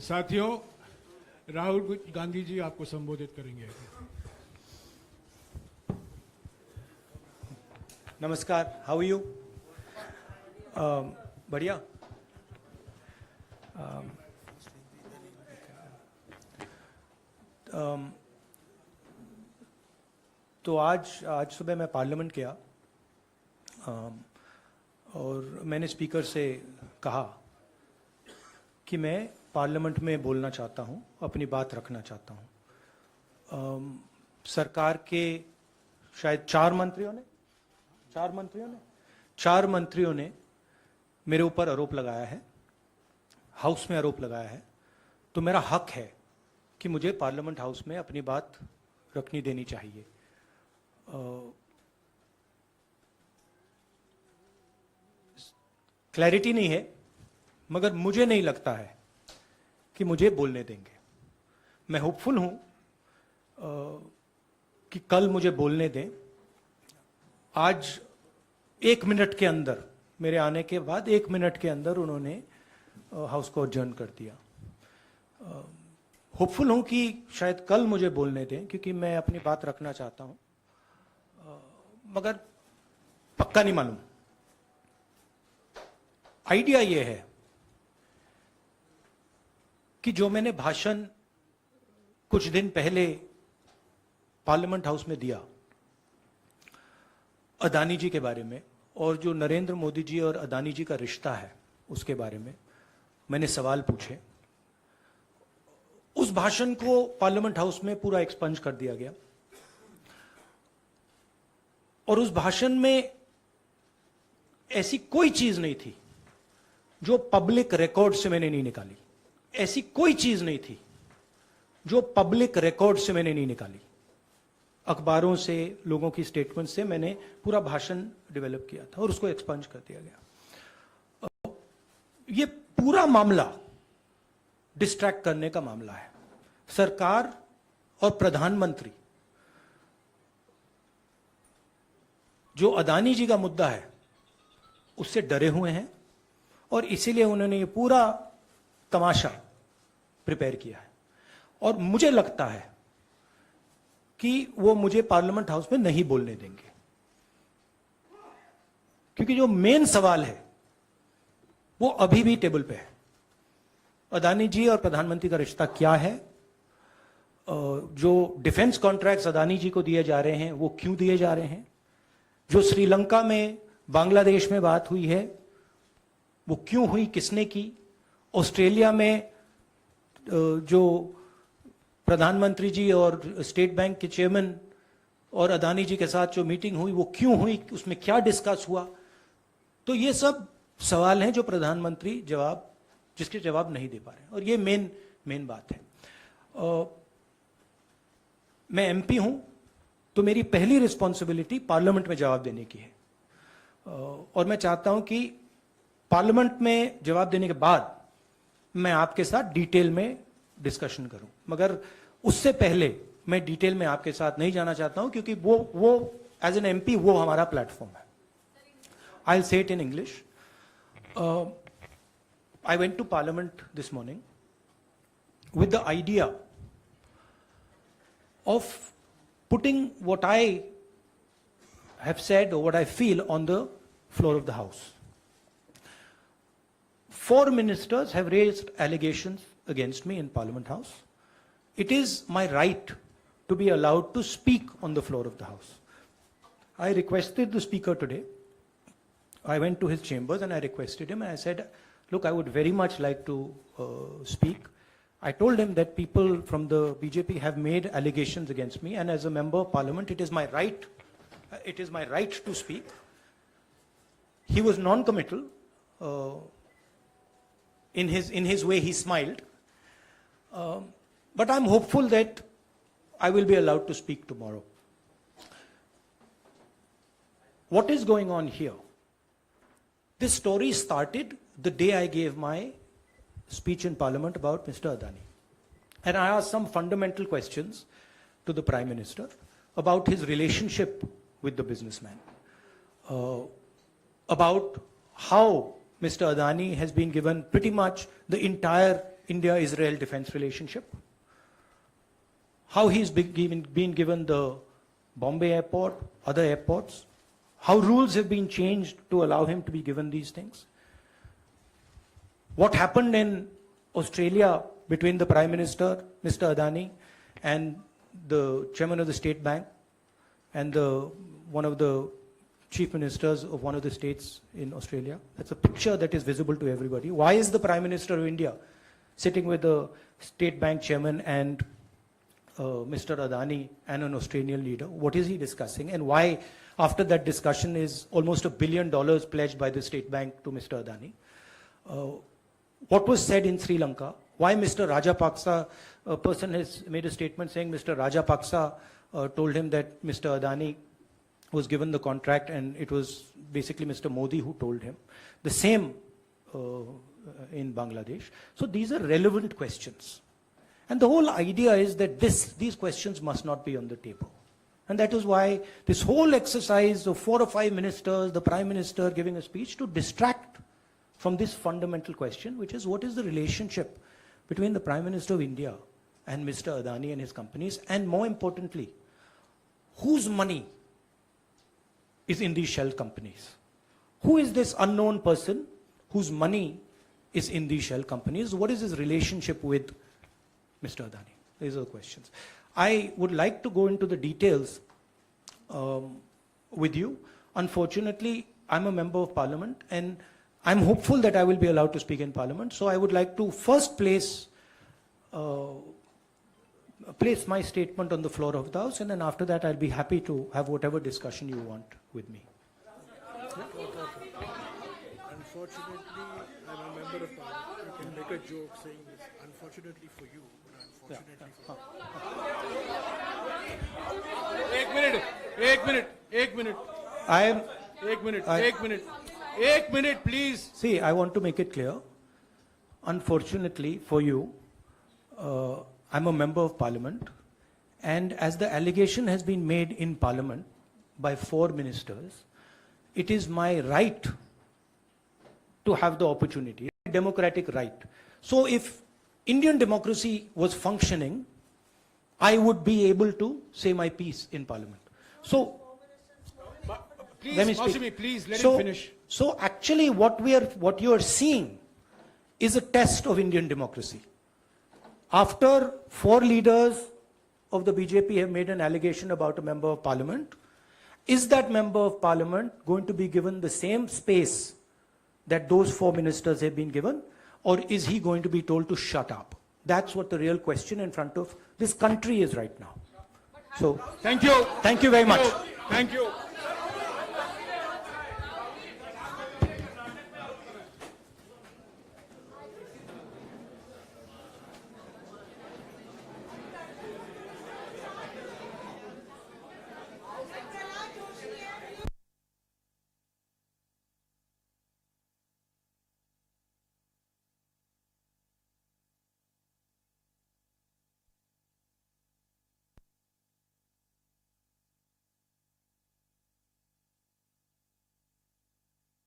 साथियों, राहुल गांधी जी आपको संबोधित करेंगे। नमस्कार, हाउ आर यू? बढ़िया। तो आज सुबह मैं पार्लियामेंट गया और मैंने स्पीकर से कहा कि मैं पार्लियामेंट में बोलना चाहता हूं, अपनी बात रखना चाहता हूं। सरकार के शायद चार मंत्रियों ने मेरे ऊपर आरोप लगाया है, हाउस में आरोप लगाया है। तो मेरा हक है कि मुझे पार्लियामेंट हाउस में अपनी बात रखनी देनी चाहिए। क्लैरिटी नहीं है, मगर मुझे नहीं लगता है कि मुझे बोलने देंगे। मैं होपफुल हूं कि कल मुझे बोलने दें। आज 1 मिनट के अंदर, मेरे आने के बाद 1 मिनट के अंदर उन्होंने हाउस को अडजर्न कर दिया। होपफुल हूं कि शायद कल मुझे बोलने दें, क्योंकि मैं अपनी बात रखना चाहता हूं, मगर पक्का नहीं मालूम। आइडिया यह है कि जो मैंने भाषण कुछ दिन पहले पार्लियामेंट हाउस में दिया अदानी जी के बारे में, और जो नरेंद्र मोदी जी और अदानी जी का रिश्ता है उसके बारे में मैंने सवाल पूछे, उस भाषण को पार्लियामेंट हाउस में पूरा एक्सपंज कर दिया गया। और उस भाषण में ऐसी कोई चीज नहीं थी जो पब्लिक रिकॉर्ड से मैंने नहीं निकाली। ऐसी कोई चीज नहीं थी जो पब्लिक रिकॉर्ड से मैंने नहीं निकाली। अखबारों से, लोगों की स्टेटमेंट से मैंने पूरा भाषण डेवलप किया था और उसको एक्सपंज कर दिया गया। ये पूरा मामला डिस्ट्रैक्ट करने का मामला है। सरकार और प्रधानमंत्री जो अदानी जी का मुद्दा है उससे डरे हुए हैं, और इसीलिए उन्होंने ये पूरा तमाशा प्रिपेयर किया है। और मुझे लगता है कि वो मुझे पार्लियामेंट हाउस में नहीं बोलने देंगे, क्योंकि जो मेन सवाल है वो अभी भी टेबल पे है। अदानी जी और प्रधानमंत्री का रिश्ता क्या है? जो डिफेंस कॉन्ट्रैक्ट्स अदानी जी को दिए जा रहे हैं वो क्यों दिए जा रहे हैं? जो श्रीलंका में, बांग्लादेश में बात हुई है वो क्यों हुई, किसने की? ऑस्ट्रेलिया में जो प्रधानमंत्री जी और स्टेट बैंक के चेयरमैन और अदानी जी के साथ जो मीटिंग हुई वो क्यों हुई, उसमें क्या डिस्कस हुआ? तो ये सब सवाल हैं जो प्रधानमंत्री जिसके जवाब नहीं दे पा रहे हैं, और ये मेन बात है। मैं एमपी हूं, तो मेरी पहली रिस्पॉन्सिबिलिटी पार्लियामेंट में जवाब देने की है, और मैं चाहता हूं कि पार्लियामेंट में जवाब देने के बाद मैं आपके साथ डिटेल में डिस्कशन करूं। मगर उससे पहले मैं डिटेल में आपके साथ नहीं जाना चाहता हूं, क्योंकि वो एज एन एमपी वो हमारा प्लेटफॉर्म है। I will say it in English. I went to Parliament this morning with the idea of putting what I have said or what I feel on the floor of the House. 4 ministers have raised allegations against me in Parliament House. It is my right to be allowed to speak on the floor of the House. I requested the Speaker today. I went to his chambers and I requested him, and I said, look, I would very much like to speak. I told him that people from the BJP have made allegations against me, and as a member of parliament, it is my right to speak. He was non-committal. In his way, he smiled. But I'm hopeful that I will be allowed to speak tomorrow. What is going on here? This story started the day I gave my speech in Parliament about Mr. Adani. And I asked some fundamental questions to the Prime Minister about his relationship with the businessman, about how Mr. Adani has been given pretty much the entire India-Israel defense relationship, how he's been given the Bombay airport, other airports, how rules have been changed to allow him to be given these things. What happened in Australia between the Prime Minister, Mr. Adani, and the Chairman of the State Bank, and one of the Chief Ministers of one of the states in Australia. That's a picture that is visible to everybody. Why is the Prime Minister of India sitting with the State Bank Chairman and Mr. Adani and an Australian leader? What is he discussing? And why, after that discussion, is almost $1 billion pledged by the State Bank to Mr. Adani? What was said in Sri Lanka? Why Mr. Rajapaksa, a person has made a statement saying Mr. Rajapaksa told him that Mr. Adani was given the contract and it was basically Mr. Modi who told him. The same in Bangladesh. So these are relevant questions. And the whole idea is that these questions must not be on the table. And that is why this whole exercise of 4 or 5 ministers, the Prime Minister giving a speech to distract from this fundamental question, which is what is the relationship between the Prime Minister of India and Mr. Adani and his companies, and more importantly, whose money is in these shell companies? Who is this unknown person whose money is in these shell companies? What is his relationship with Mr. Adani? These are the questions. I would like to go into the details with you. Unfortunately, I'm a member of Parliament and I'm hopeful that I will be allowed to speak in Parliament. So I would like to first place my statement on the floor of the House, and then after that I'll be happy to have whatever discussion you want with me. Unfortunately, I'm a member of Parliament. You can make a joke saying this. Unfortunately for you, but unfortunately for एक minute. I am. एक minute, please. See, I want to make it clear. Unfortunately for you, I'm a member of Parliament, and as the allegation has been made in Parliament by 4 ministers, it is my right to have the opportunity, democratic right. So if Indian democracy was functioning, I would be able to say my piece in Parliament. So, Please, let me speak. Mausami, please let So- him finish. So actually what you are seeing is a test of Indian democracy. After 4 leaders of the BJP have made an allegation about a member of Parliament, is that member of Parliament going to be given the same space that those 4 ministers have been given, or is he going to be told to shut up? That's what the real question in front of this country is right now. So, Thank you. thank you very much. Thank you.